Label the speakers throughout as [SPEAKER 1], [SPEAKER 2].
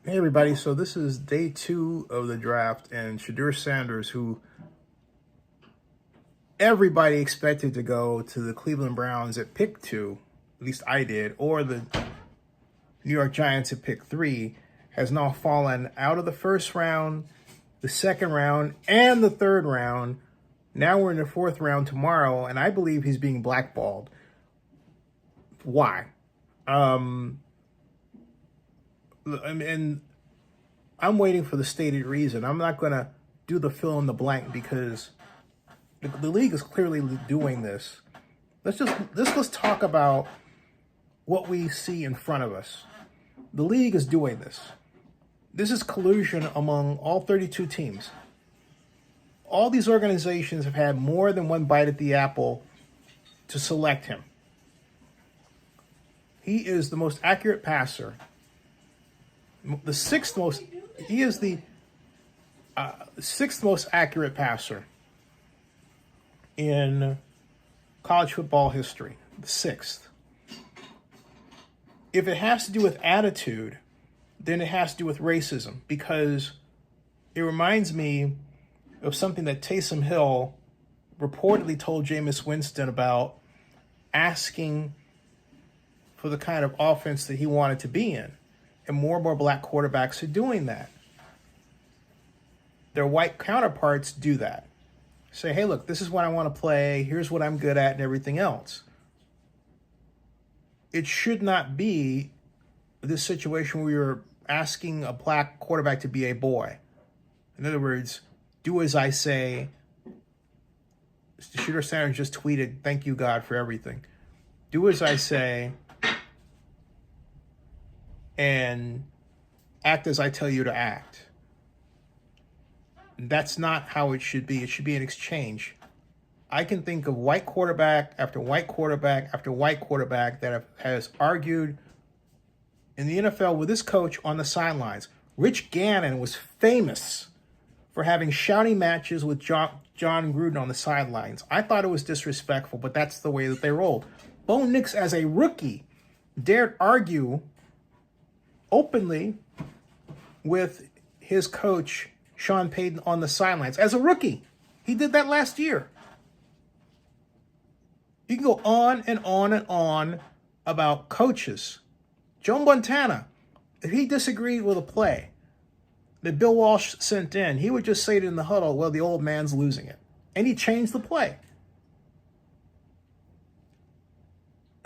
[SPEAKER 1] Hey everybody, so this is day 2 of the draft, and Shedeur Sanders, who everybody expected to go to the Cleveland Browns at pick 2, at least I did, or the New York Giants at pick 3, has now fallen out of the first round, the second round, and the third round. Now we're in the fourth round tomorrow, and I believe he's being blackballed. Why? And I'm waiting for the stated reason. I'm not going to do the fill in the blank because the league is clearly doing this. Let's talk about what we see in front of us. The league is doing this. This is collusion among all 32 teams. All these organizations have had more than one bite at the apple to select him. He is the most accurate passer. The sixth most accurate passer in college football history. The sixth. If it has to do with attitude, then it has to do with racism, because it reminds me of something that Taysom Hill reportedly told Jameis Winston about asking for the kind of offense that he wanted to be in. And more black quarterbacks are doing that. Their white counterparts do that. Say, hey, look, this is what I want to play. Here's what I'm good at and everything else. It should not be this situation where you're asking a black quarterback to be a boy. In other words, do as I say. Shedeur Sanders just tweeted, "Thank you, God, for everything. Do as I say and act as I tell you to act." That's not how it should be. It should be an exchange. I can think of white quarterback after white quarterback after white quarterback that has argued in the NFL with this coach on the sidelines. Rich Gannon was famous for having shouting matches with John Gruden on the sidelines. I thought it was disrespectful, but that's the way that they rolled. Bo Nix, as a rookie, dared argue openly with his coach, Sean Payton, on the sidelines. As a rookie, he did that last year. You can go on and on and on about coaches. Joe Montana, if he disagreed with a play that Bill Walsh sent in, he would just say it in the huddle, well, the old man's losing it. And he changed the play.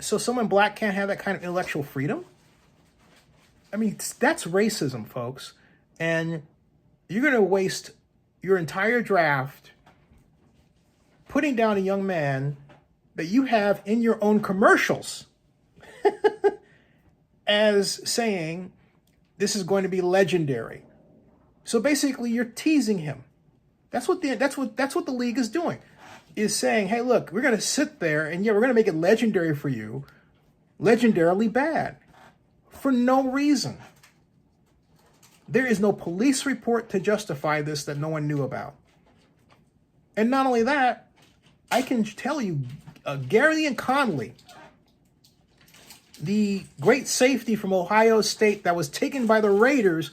[SPEAKER 1] So someone black can't have that kind of intellectual freedom? I mean, that's racism, folks. And you're going to waste your entire draft putting down a young man that you have in your own commercials as saying this is going to be legendary. So basically, you're teasing him. That's what the league is doing. Is saying, hey, look, we're going to sit there and we're going to make it legendary for you, legendarily bad, for no reason. There is no police report to justify this that no one knew about. And not only that, I can tell you, Gary and Conley, the great safety from Ohio State that was taken by the Raiders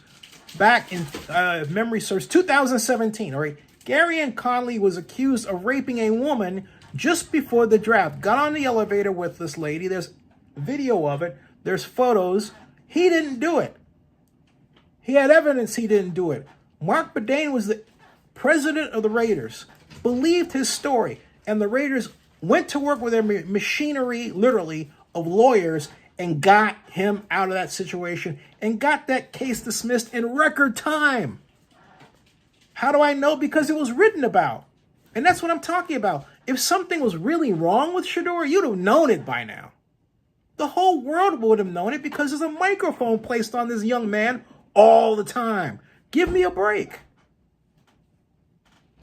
[SPEAKER 1] back in, if memory serves, 2017. All right, Gary and Conley was accused of raping a woman just before the draft. Got on the elevator with this lady. There's video of it. There's photos. He didn't do it. He had evidence he didn't do it. Mark Bedane was the president of the Raiders, believed his story, and the Raiders went to work with their machinery, literally, of lawyers and got him out of that situation and got that case dismissed in record time. How do I know? Because it was written about. And that's what I'm talking about. If something was really wrong with Shedeur, you'd have known it by now. The whole world would have known it because there's a microphone placed on this young man all the time. Give me a break.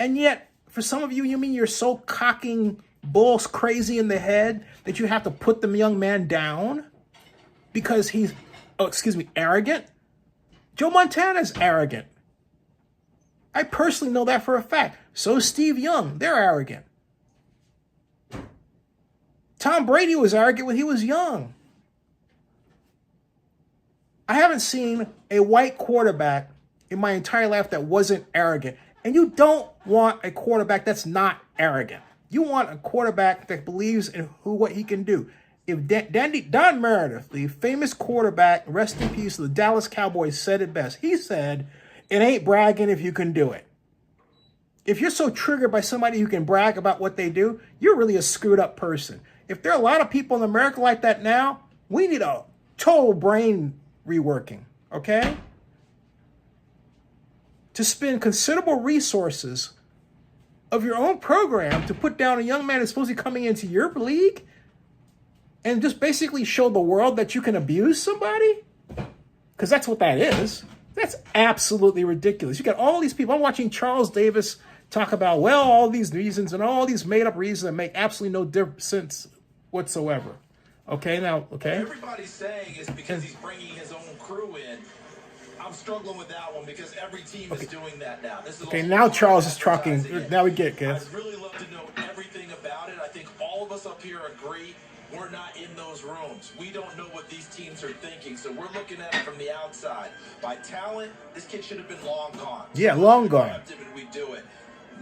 [SPEAKER 1] And yet, for some of you, you mean you're so cocking balls crazy in the head that you have to put the young man down because he's, arrogant? Joe Montana's arrogant. I personally know that for a fact. So is Steve Young. They're arrogant. Tom Brady was arrogant when he was young. I haven't seen a white quarterback in my entire life that wasn't arrogant. And you don't want a quarterback that's not arrogant. You want a quarterback that believes in what he can do. If Don Meredith, the famous quarterback, rest in peace, of the Dallas Cowboys, said it best. He said, "It ain't bragging if you can do it." If you're so triggered by somebody who can brag about what they do, you're really a screwed up person. If there are a lot of people in America like that now, we need a total brain reworking, okay? To spend considerable resources of your own program to put down a young man who's supposed to be coming into your league and just basically show the world that you can abuse somebody? Because that's what that is. That's absolutely ridiculous. You got all these people. I'm watching Charles Davis talk about, well, all these reasons and all these made-up reasons that make absolutely no sense whatsoever. Okay, now, okay?
[SPEAKER 2] Everybody's saying it's because he's bringing his own crew in. I'm struggling with that one because every team is doing that now. This is
[SPEAKER 1] okay, now Charles is talking. Now we get it,
[SPEAKER 2] I'd really love to know everything about it. I think all of us up here agree we're not in those rooms. We don't know what these teams are thinking, so we're looking at it from the outside. By talent, this kid should have been long gone.
[SPEAKER 1] Yeah, long gone.
[SPEAKER 2] And we do it.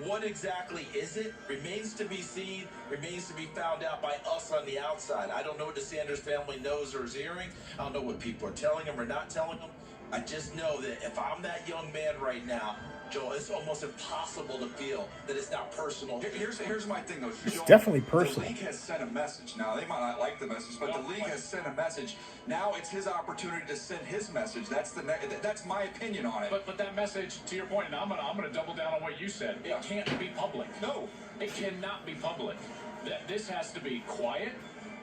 [SPEAKER 2] What exactly is it? Remains to be seen, remains to be found out by us on the outside. I don't know what the Sanders family knows or is hearing. I don't know what people are telling them or not telling them. I just know that if I'm that young man right now, Joel, it's almost impossible to feel that it's not personal.
[SPEAKER 3] Here's my thing, though.
[SPEAKER 1] It's
[SPEAKER 3] Joel,
[SPEAKER 1] definitely personal.
[SPEAKER 3] The league has sent a message. Now, they might not like the message, but the league has sent a message. Now it's his opportunity to send his message. That's my opinion on it.
[SPEAKER 4] But that message, to your point, and I'm gonna double down on what you said. It can't be public.
[SPEAKER 3] No,
[SPEAKER 4] it cannot be public. This has to be quiet,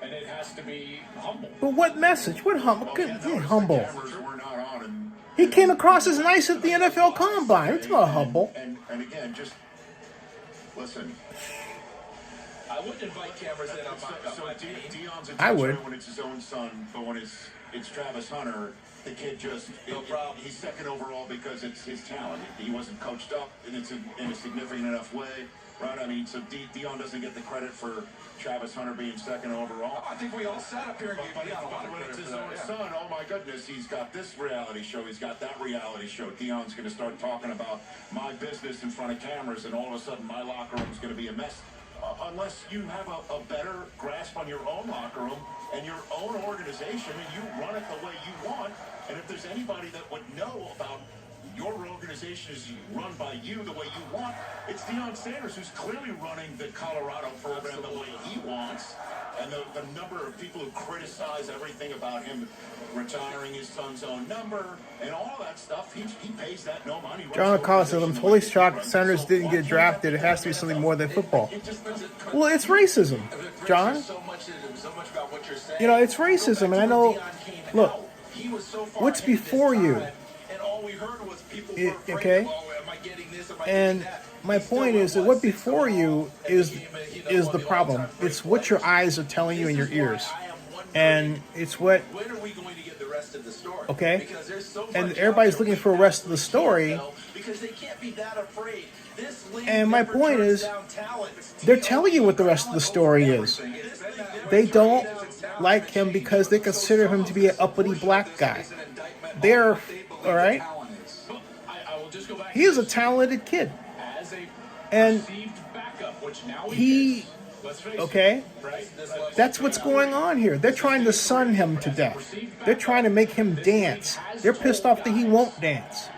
[SPEAKER 4] and it has to be humble.
[SPEAKER 1] But what message? What humble? Humble.
[SPEAKER 3] cameras were not on, and
[SPEAKER 1] He came across as nice at the NFL Combine. It's not humble.
[SPEAKER 3] And again, just listen.
[SPEAKER 2] I wouldn't invite cameras in on my team.
[SPEAKER 3] Deion's
[SPEAKER 1] I would.
[SPEAKER 3] when it's his own son, but when it's Travis Hunter, the kid just
[SPEAKER 2] No problem.
[SPEAKER 3] He's second overall because it's his talent. He wasn't coached up, and it's in a significant enough way, right? I mean, so Deion doesn't get the credit for Travis Hunter being second overall.
[SPEAKER 2] I think we all sat up here and gave Deion a lot of
[SPEAKER 3] When
[SPEAKER 2] credit
[SPEAKER 3] it's his
[SPEAKER 2] for
[SPEAKER 3] own
[SPEAKER 2] that.
[SPEAKER 3] son, oh my goodness, he's got this reality show, he's got that reality show. Deion's going to start talking about my business in front of cameras, and all of a sudden my locker room's going to be a mess. Unless you have a better grasp on your own locker room and your own organization, and you run it the way you want. And if there's anybody that would know about your organization is run by you the way you want, it's Deion Sanders, who's clearly running the Colorado program the way he wants. And the number of people who criticize everything about him retiring his son's own number and all of that stuff, he pays that no money.
[SPEAKER 1] John O'Connell says, "I'm totally shocked Sanders didn't get drafted. It has to be something more than football." Well, it's racism, John. You know, it's racism, and I know. Look, what's before you? Okay, and my point is that what before you is the problem. It's what your eyes are telling you in your ears, and it's what.
[SPEAKER 2] When are we going to get the rest of the story?
[SPEAKER 1] Okay,
[SPEAKER 2] Because there's so much
[SPEAKER 1] and everybody's looking for the rest of the story.
[SPEAKER 2] Because they can't be that afraid. This league
[SPEAKER 1] And my
[SPEAKER 2] never
[SPEAKER 1] point
[SPEAKER 2] turns
[SPEAKER 1] is,
[SPEAKER 2] down talent.
[SPEAKER 1] they're telling you what the rest of the story is. They don't like him because they consider him to be an uppity black guy. They're all right.
[SPEAKER 4] I will just go back.
[SPEAKER 1] He is a talented kid,
[SPEAKER 4] As a
[SPEAKER 1] and
[SPEAKER 4] perceived backup, which now
[SPEAKER 1] he.
[SPEAKER 4] let's face
[SPEAKER 1] Okay,
[SPEAKER 4] it, right?
[SPEAKER 1] that's what's going on here. They're trying to sun him to death. They're trying to make him dance. They're pissed off that he won't dance.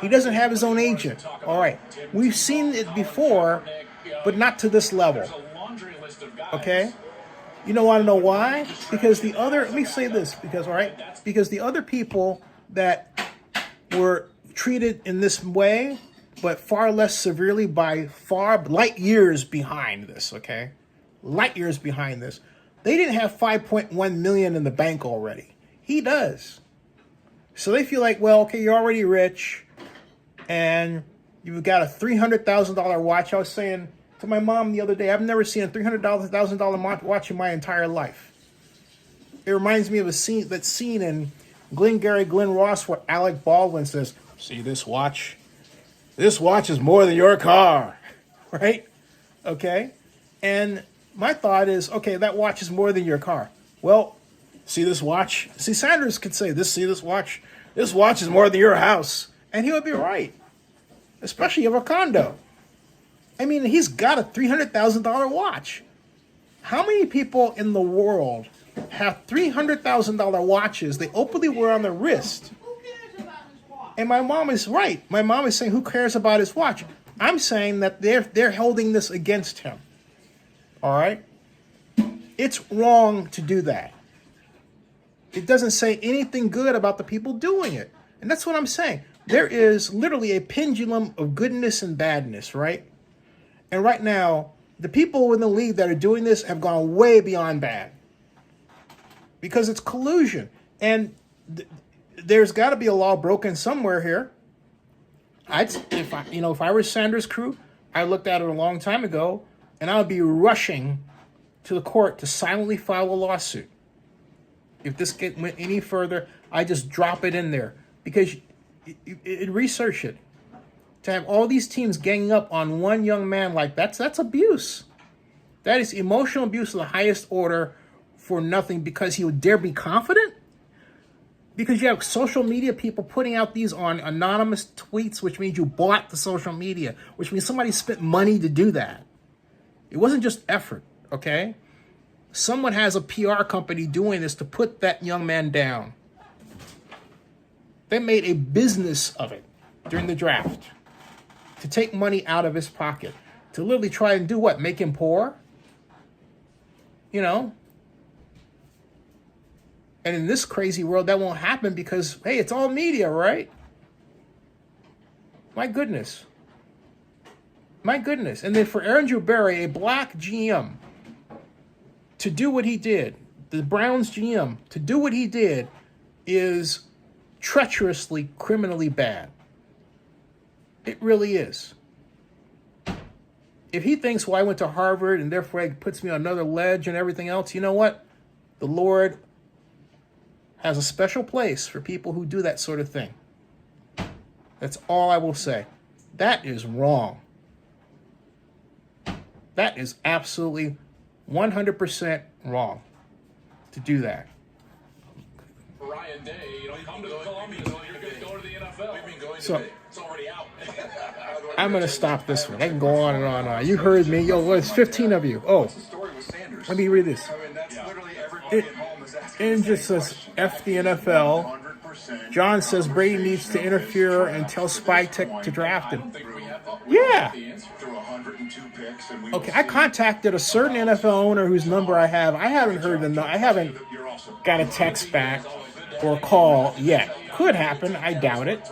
[SPEAKER 1] He doesn't have his own agent. All right, we've seen it before, but not to this level. Okay, you want to know why? Because the other. Let me say this. Because all right, because the other people that were treated in this way, but far less severely, by far light years behind this. Okay, light years behind this. They didn't have 5.1 million in the bank already. He does. So they feel like, well, okay, you're already rich, and you've got a $300,000 watch. I was saying to my mom the other day, I've never seen a $300,000 watch in my entire life. It reminds me of that scene in Glenn Ross where Alec Baldwin says, "See this watch? This watch is more than your car," right? Okay, and my thought is, okay, that watch is more than your car. Well, See this watch? See, Sanders could say this. See this watch? This watch is more than your house, and he would be right. Especially if you have a condo. I mean, he's got a $300,000 watch. How many people in the world have $300,000 watches they openly wear on their wrist? And my mom is right. My mom is saying, who cares about his watch? I'm saying that they're holding this against him. All right? It's wrong to do that. It doesn't say anything good about the people doing it. And that's what I'm saying. There is literally a pendulum of goodness and badness, right? And right now, the people in the league that are doing this have gone way beyond bad. Because it's collusion. And there's got to be a law broken somewhere here. If I were Sanders' crew, I looked at it a long time ago, and I would be rushing to the court to silently file a lawsuit. If this went any further, I just drop it in there. Because research it. To have all these teams ganging up on one young man like that's abuse. That is emotional abuse of the highest order for nothing because he would dare be confident? Because you have social media people putting out these on anonymous tweets, which means you bought the social media, which means somebody spent money to do that. It wasn't just effort, okay? Someone has a PR company doing this to put that young man down. They made a business of it during the draft to take money out of his pocket, to literally try and do what? Make him poor? You know? And in this crazy world, that won't happen because, hey, it's all media, right? My goodness. My goodness. And then for Andrew Berry, a black GM, to do what he did, the Browns GM, to do what he did is treacherously, criminally bad. It really is. If he thinks, well, I went to Harvard and therefore it puts me on another ledge and everything else, you know what? The Lord has a special place for people who do that sort of thing. That's all I will say. That is wrong. That is absolutely 100% wrong to do that.
[SPEAKER 4] Ryan Day, come to Columbia, so you're going to go to the NFL.
[SPEAKER 1] So,
[SPEAKER 2] It's already out.
[SPEAKER 1] I'm going to stop this one. I can go on and on and on. You heard me. Yo, there's 15 of you. Oh, let me read this. It just says, F the NFL. John says Brady needs to interfere and tell Spike to draft him. Yeah. Okay, I contacted a certain NFL owner whose number I have. I haven't heard them. I haven't got a text back or a call yet. Could happen. I doubt it.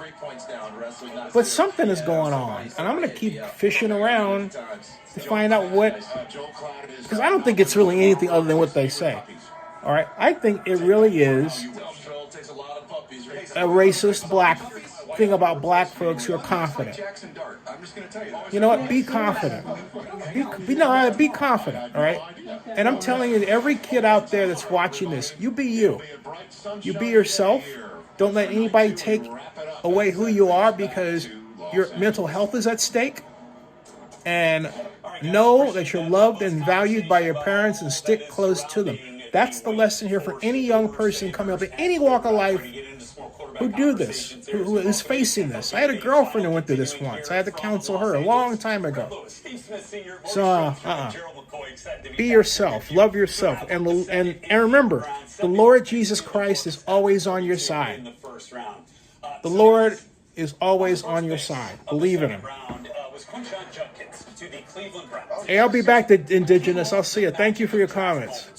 [SPEAKER 1] But something is going on. And I'm going to keep fishing around to find out what... Because I don't think it's really anything other than what they say. All right? I think it really is a racist black thing about black folks who are confident. You know what? Be confident. Be confident, all right? And I'm telling you, every kid out there that's watching this, you be you. You be yourself. Don't let anybody take away who you are because your mental health is at stake. And know that you're loved and valued by your parents and stick close to them. That's the lesson here for any young person coming up in any walk of life who do this, who is facing this. I had a girlfriend who went through this once. I had to counsel her a long time ago. So, be yourself. Love yourself. And remember, the Lord Jesus Christ is always on your side. The Lord is always on your side. Believe in Him. Hey, I'll be back to Indigenous. I'll see you. Thank you for your comments.